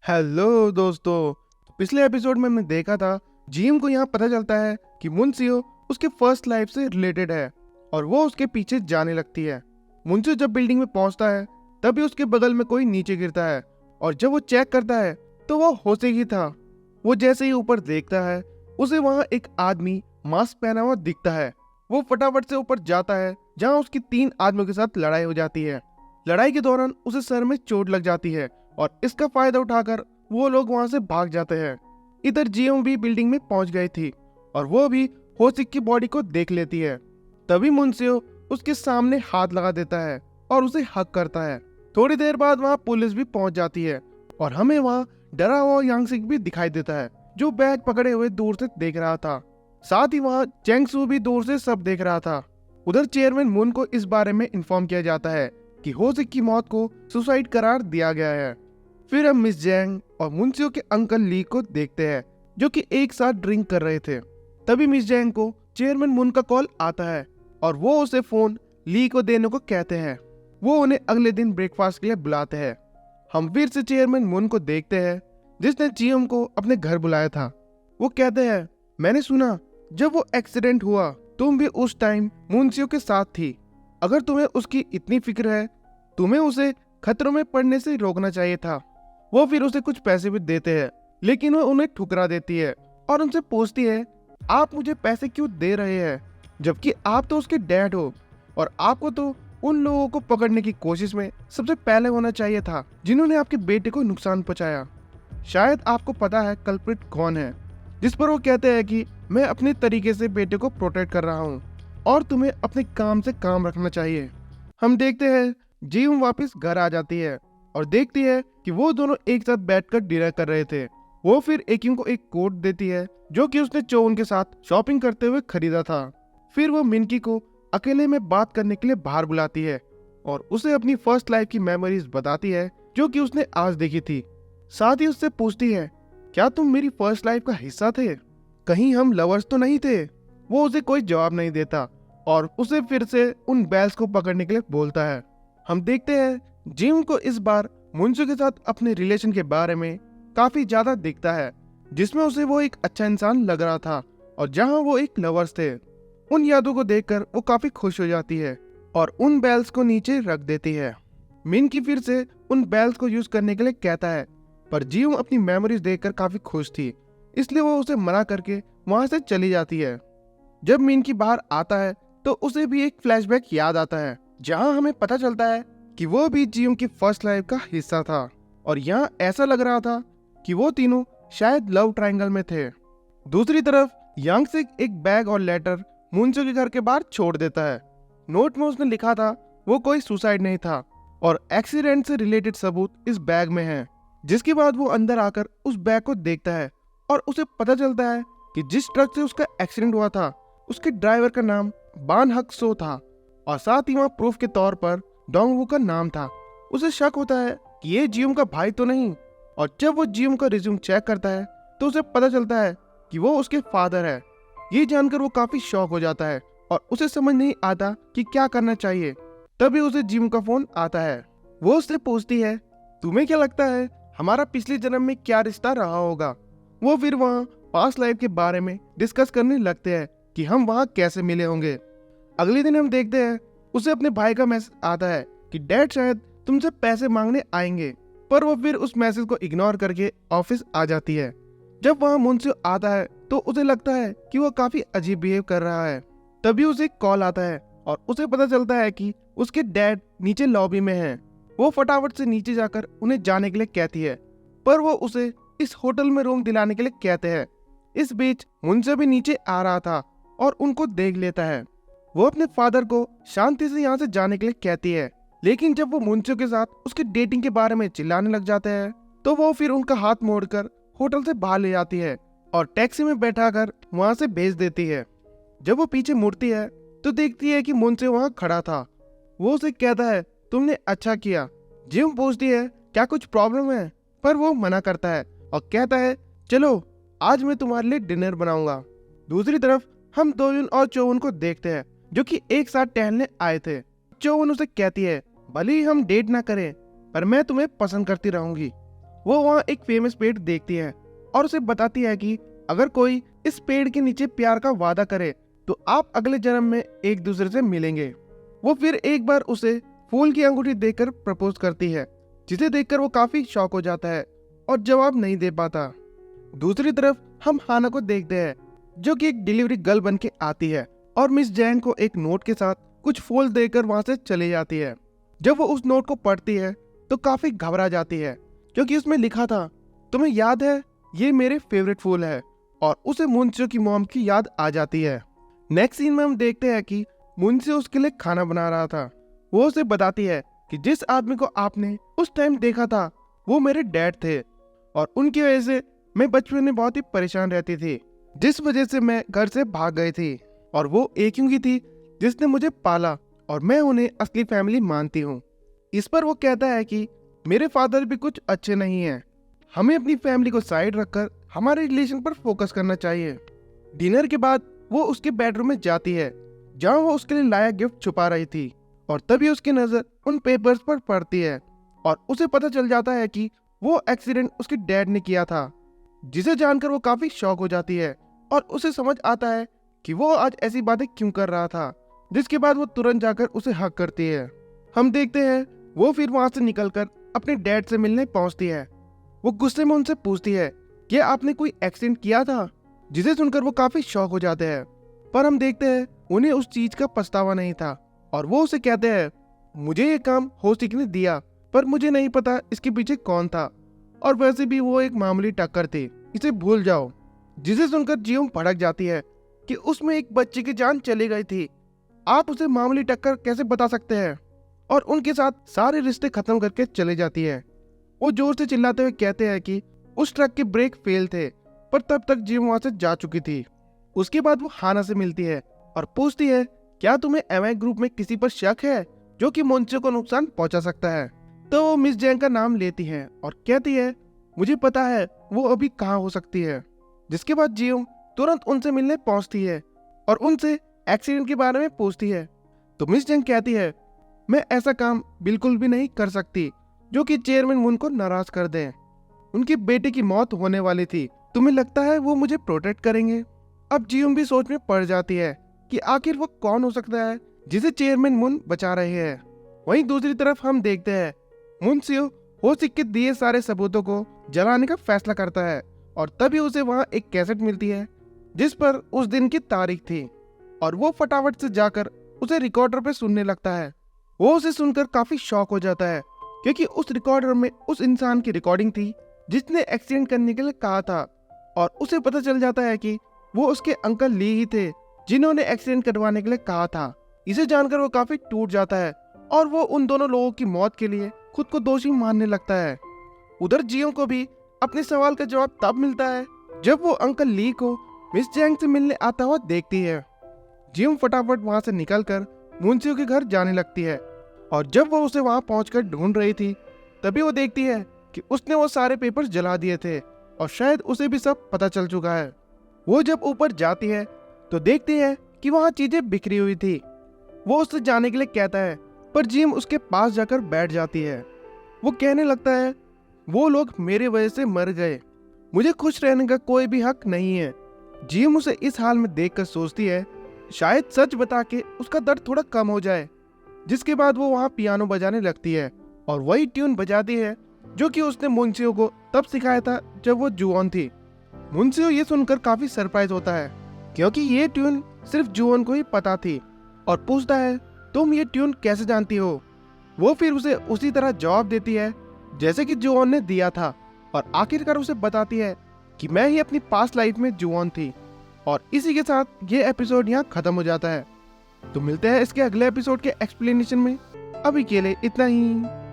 Hello दोस्तों। पिछले episode में हमने देखा था जीम को यहाँ पता चलता है कि मुंशियो उसके फर्स्ट लाइफ से रिलेटेड है और वो उसके पीछे जाने लगती है। मुंशियो जब बिल्डिंग में पहुंचता है तभी उसके बगल में कोई नीचे गिरता है और जब वो चेक करता है तो वो होसे ही था। वो जैसे ही ऊपर देखता है उसे वहाँ एक आदमी मास्क पहना हुआ दिखता है। वो फटाफट से ऊपर जाता है जहाँ उसकी 3 आदमियों के साथ लड़ाई हो जाती है। लड़ाई के दौरान उसे सर में चोट लग जाती है और इसका फायदा उठाकर वो लोग वहां से भाग जाते हैं। इधर जियोंग भी बिल्डिंग में पहुंच गई थी और वो भी होसिक की बॉडी को देख लेती है। तभी मुंशियो उसके सामने हाथ लगा देता है और उसे हक करता है। थोड़ी देर बाद वहां पुलिस भी पहुंच जाती है और हमें वहां डरा हुआ यांगसिक भी दिखाई देता है जो बैग पकड़े हुए दूर से देख रहा था। साथ ही वहां चेंगसू भी दूर से सब देख रहा था। उधर चेयरमैन मुन को इस बारे में इन्फॉर्म किया जाता है कि होसिक की मौत को सुसाइड करार दिया गया है। फिर हम मिस जैंग और मुंशियो के अंकल ली को देखते हैं जो कि एक साथ ड्रिंक कर रहे थे। तभी मिस जैंग को चेयरमैन मुन का कॉल आता है और वो उसे फोन ली को देने को कहते हैं। वो उन्हें अगले दिन ब्रेकफास्ट के लिए बुलाते हैं। हम फिर से चेयरमैन मुन को देखते हैं जिसने जियोंग को अपने घर बुलाया था। वो कहते हैं, मैंने सुना जब वो एक्सीडेंट हुआ तुम भी उस टाइम मुंशियो के साथ थी। अगर तुम्हें उसकी इतनी फिक्र है तुम्हें उसे खतरों में पड़ने से रोकना चाहिए था। वो फिर उसे कुछ पैसे भी देते हैं लेकिन वो उन्हें ठुकरा देती है और उनसे पूछती है, आप मुझे पैसे क्यों दे रहे हैं जबकि आप तो उसके डैड हो और आपको तो उन लोगों को पकड़ने की कोशिश में सबसे पहले होना चाहिए था जिन्होंने आपके बेटे को नुकसान पहुंचाया। शायद आपको पता है कल्प्रिट कौन है। जिस पर वो कहते हैं कि मैं अपने तरीके से बेटे को प्रोटेक्ट कर रहा हूँ और तुम्हें अपने काम से काम रखना चाहिए। हम देखते हैं जीम वापस घर आ जाती है और देखती है कि वो दोनों एक साथ बैठकर डिनर कर रहे थे। वो फिर एकिंग को एक कोट देती है जो कि उसने चोन के साथ शॉपिंग करते हुए खरीदा था। फिर वो मिनकी को अकेले में बात करने के लिए बाहर बुलाती है और उसे अपनी फर्स्ट लाइफ की मेमोरीज बताती है जो कि उसने आज देखी थी। साथ ही उससे पूछती है, क्या तुम मेरी फर्स्ट लाइफ का हिस्सा थे? कहीं हम लवर्स तो नहीं थे? वो उसे कोई जवाब नहीं देता और उसे फिर से उन बैल्स को पकड़ने के लिए बोलता है। हम देखते हैं जिम को इस बार मुंशियो के साथ अपने रिलेशन के बारे में काफी ज्यादा दिखता है जिसमें उसे वो एक अच्छा इंसान लग रहा था और जहां वो एक लवर्स थे। उन यादों को देखकर वो काफी खुश हो जाती है और उन बैल्स को नीचे रख देती है। मिन की फिर से उन बैल्स को यूज करने के लिए कहता है पर जिम अपनी मेमोरीज देखकर काफी खुश थी इसलिए वो उसे मना करके वहां से चली जाती है। जब मिन की बाहर आता है तो उसे भी एक फ्लैशबैक याद आता है जहां हमें पता चलता है कि वो भी जियोंग की फर्स्ट लाइफ का हिस्सा था और यहाँ ऐसा लग रहा था कि वो तीनों शायद लव ट्रायंगल में थे। दूसरी तरफ यांगसिक एक बैग और लेटर मुंशियो के घर के बाहर छोड़ देता है। नोट में उसने लिखा था वो कोई सुसाइड नहीं था और एक्सीडेंट से रिलेटेड सबूत इस बैग में है। जिसके बाद वो अंदर आकर उस बैग को देखता है और उसे पता चलता है कि जिस ट्रक से उसका एक्सीडेंट हुआ था उसके ड्राइवर का नाम बान हक सो था और साथ ही वहाँ प्रूफ के तौर पर डोंगवू का नाम था। उसे शक होता है कि ये जियोंग का भाई तो नहीं और जब वो जियोंग का रिज्यूम चेक करता है तो उसे पता चलता है कि वो उसके फादर है। ये जानकर वो काफी शॉक हो जाता है और उसे समझ नहीं आता कि क्या करना चाहिए। तभी उसे जियोंग का फोन आता है। वो उससे पूछती है, तुम्हें क्या लगता है हमारा पिछले जन्म में क्या रिश्ता रहा होगा? वो फिर वहाँ पास्ट लाइफ के बारे में डिस्कस करने लगते हैं कि हम वहाँ कैसे मिले होंगे। अगले दिन हम देखते हैं उसे अपने भाई का मैसेज आता है कि डैड शायद तुमसे पैसे मांगने आएंगे, पर वो फिर उस मैसेज को इग्नोर करके ऑफिस आ जाती है। जब वहाँ मुंशियो आता है तो उसे लगता है कि वो काफी अजीब बिहेव कर रहा है। तभी उसे एक कॉल आता है और उसे पता चलता है कि उसके डैड नीचे लॉबी में हैं। वो फटाफट से नीचे जाकर उन्हें जाने के लिए कहती है पर वो उसे इस होटल में रूम दिलाने के लिए कहते हैं। इस बीच मुंशियो भी नीचे आ रहा था और उनको देख लेता है। वो अपने फादर को शांति से यहाँ से जाने के लिए कहती है लेकिन जब वो मुंशियो के साथ उसके डेटिंग के बारे में चिल्लाने लग जाते हैं तो वो फिर उनका हाथ मोड़कर होटल से बाहर ले जाती है और टैक्सी में बैठाकर वहां से भेज देती है। जब वो पीछे मुड़ती है तो देखती है कि मुंशियो वहां खड़ा था। वो उसे कहता है, तुमने अच्छा किया। जिम पूछती है क्या कुछ प्रॉब्लम है, पर वो मना करता है और कहता है चलो आज मैं तुम्हारे लिए डिनर बनाऊंगा। दूसरी तरफ हम दोयुन और चोवुन को देखते हैं जो कि एक साथ टहलने आए थे। चोवुन उसे कहती है भले ही हम डेट ना करें पर मैं तुम्हें पसंद करती रहूंगी। वो वहाँ एक फेमस पेड़ देखती है और उसे बताती है कि अगर कोई इस पेड़ के नीचे प्यार का वादा करे तो आप अगले जन्म में एक दूसरे से मिलेंगे। वो फिर एक बार उसे फूल की अंगूठी देकर प्रपोज करती है, जिसे देखकर वो काफी शॉक हो जाता है और जवाब नहीं दे पाता। दूसरी तरफ हम हाना को देखते हैं, जो कि एक डिलीवरी गर्ल बन के आती है और मिस जैंग को एक नोट के साथ कुछ फूल देकर वहां से चली जाती है। जब वो उस नोट को पढ़ती है तो काफी घबरा जाती है, क्योंकि उसमें लिखा था, तुम्हें याद है ये मेरे फेवरेट फूल है, और उसे मुंशियो की मॉम की याद आ जाती है। नेक्स्ट सीन में हम देखते हैं कि मुंशियो उसके लिए खाना बना रहा था। वो उसे बताती है कि जिस आदमी को आपने उस टाइम देखा था वो मेरे डैड थे, और उनकी वजह से मैं बचपन में बहुत ही परेशान रहती थी, जिस वजह से मैं घर से भाग गई थी, और वो एक ही थी जिसने मुझे पाला और मैं उन्हें असली फैमिली मानती हूँ। इस पर वो कहता है कि मेरे फादर भी कुछ अच्छे नहीं हैं, हमें अपनी फैमिली को साइड रखकर हमारे रिलेशन पर फोकस करना चाहिए। डिनर के बाद वो उसके बेडरूम में जाती है, जहाँ वो उसके लिए लाया गिफ्ट छुपा रही थी, और तभी उसकी नजर उन पेपर्स पर पड़ती है और उसे पता चल जाता है कि वो एक्सीडेंट उसके डैड ने किया था, जिसे जानकर वो काफी शॉक हो जाती है और उसे समझ आता है कि वो आज ऐसी बातें क्यों कर रहा था, जिसके बाद वो तुरंत जाकर उसे हक करती है। हम देखते हैं वो फिर वहां से निकलकर अपने डैड से मिलने पहुंचती है। वो गुस्से में उनसे पूछती है कि आपने कोई एक्सीडेंट किया था, जिसे सुनकर वो काफी शॉक हो जाते हैं। पर हम देखते हैं उन्हें उस चीज का पछतावा नहीं था, और वो उसे कहते हैं, मुझे ये काम होस्टिक ने दिया, पर मुझे नहीं पता इसके पीछे कौन था, और वैसे भी वो एक मामूली टक्कर थी, इसे भूल जाओ। जिसे सुनकर जियोंग भड़क जाती है कि उसमें एक बच्चे की जान चली गई थी, आप उसे मामूली टक्कर कैसे बता सकते हैं, और उनके साथ सारे रिश्ते खत्म करके चले जाती है। वो जोर से चिल्लाते हुए कहते हैं कि उस ट्रक के ब्रेक फेल थे, पर तब तक जियोंग वहां से जा चुकी थी। उसके बाद वो हाना से मिलती है और पूछती है, क्या तुम्हें एमआई ग्रुप में किसी पर शक है जो कि मुंशियो को नुकसान पहुंचा सकता है? तो वो मिस जैंग का नाम लेती है और कहती है, मुझे पता है वो अभी कहाँ हो सकती है। जिसके बाद जियोंग तुरंत उनसे मिलने पहुंचती है और उनसे एक्सीडेंट के बारे में पूछती है। तो मिस जैंग कहती है, मैं ऐसा काम बिल्कुल भी नहीं कर सकती जो कि चेयरमैन मुन को नाराज कर दे। उनके बेटे की मौत होने वाली थी, तुम्हें लगता है वो मुझे प्रोटेक्ट करेंगे? अब जियोंग भी सोच में पड़ जाती है कि आखिर वो कौन हो सकता है जिसे चेयरमैन मुन बचा रहे हैं। वहीं दूसरी तरफ हम देखते हैं मुंशियो होस्टिक के दिए सारे सबूतों को जलाने का फैसला करता है, और तभी उसे वहां एक कैसेट मिलती है जिस पर उस दिन की तारीख थी, और वो फटाफट से जाकर उसे रिकॉर्डर पे सुनने लगता है। वो उसे सुनकर काफी शॉक हो जाता है, क्योंकि उस रिकॉर्डर में उस इंसान की रिकॉर्डिंग थी जिसने एक्सीडेंट करने के लिए कहा था, और उसे पता चल जाता है कि वो उसके अंकल ली ही थे जिन्होंने एक्सीडेंट करवाने के लिए कहा था। इसे जानकर वो काफी टूट जाता है और वो उन दोनों लोगों की मौत के लिए खुद को दोषी मानने लगता है। उधर जियोंग को भी अपने सवाल का जवाब तब मिलता है जब वो अंकल ली को मिस जैंग से मिलने आता हुआ देखती है। जियोंग फटाफट वहां से निकलकर मुंशियो के घर जाने लगती है, और जब वो उसे वहां पहुंचकर ढूंढ रही थी तभी वो देखती है कि उसने वो सारे पेपर्स जला दिए थे, और शायद उसे भी सब पता चल चुका है। वो जब ऊपर जाती है तो देखती है कि वहां चीजें बिखरी हुई थी। वो उससे जाने के लिए कहता है, पर जिम उसके पास जाकर बैठ जाती है। वो कहने लगता है, वो लोग मेरे वजह से मर गए, मुझे खुश रहने का कोई भी हक नहीं है। जिम उसे इस हाल में देखकर सोचती है शायद सच बता के उसका दर्द थोड़ा कम हो जाए। जिसके बाद वो वहाँ पियानो बजाने लगती है और वही ट्यून बजाती है जो कि उसने मुंशियो को तब सिखाया था जब वो जुओन थी। मुंशियो ये सुनकर काफी सरप्राइज होता है, क्योंकि ये ट्यून सिर्फ जुओन को ही पता थी, और पूछता है, तुम ये ट्यून कैसे जानती हो? वो फिर उसे उसी तरह जवाब देती है जैसे कि जुओन ने दिया था, और आखिरकार उसे बताती है कि मैं ही अपनी पास्ट लाइफ में जुओन थी। और इसी के साथ ये एपिसोड यहाँ खत्म हो जाता है। तो मिलते हैं इसके अगले एपिसोड के एक्सप्लेनेशन में। अभी के लिए इतना ही।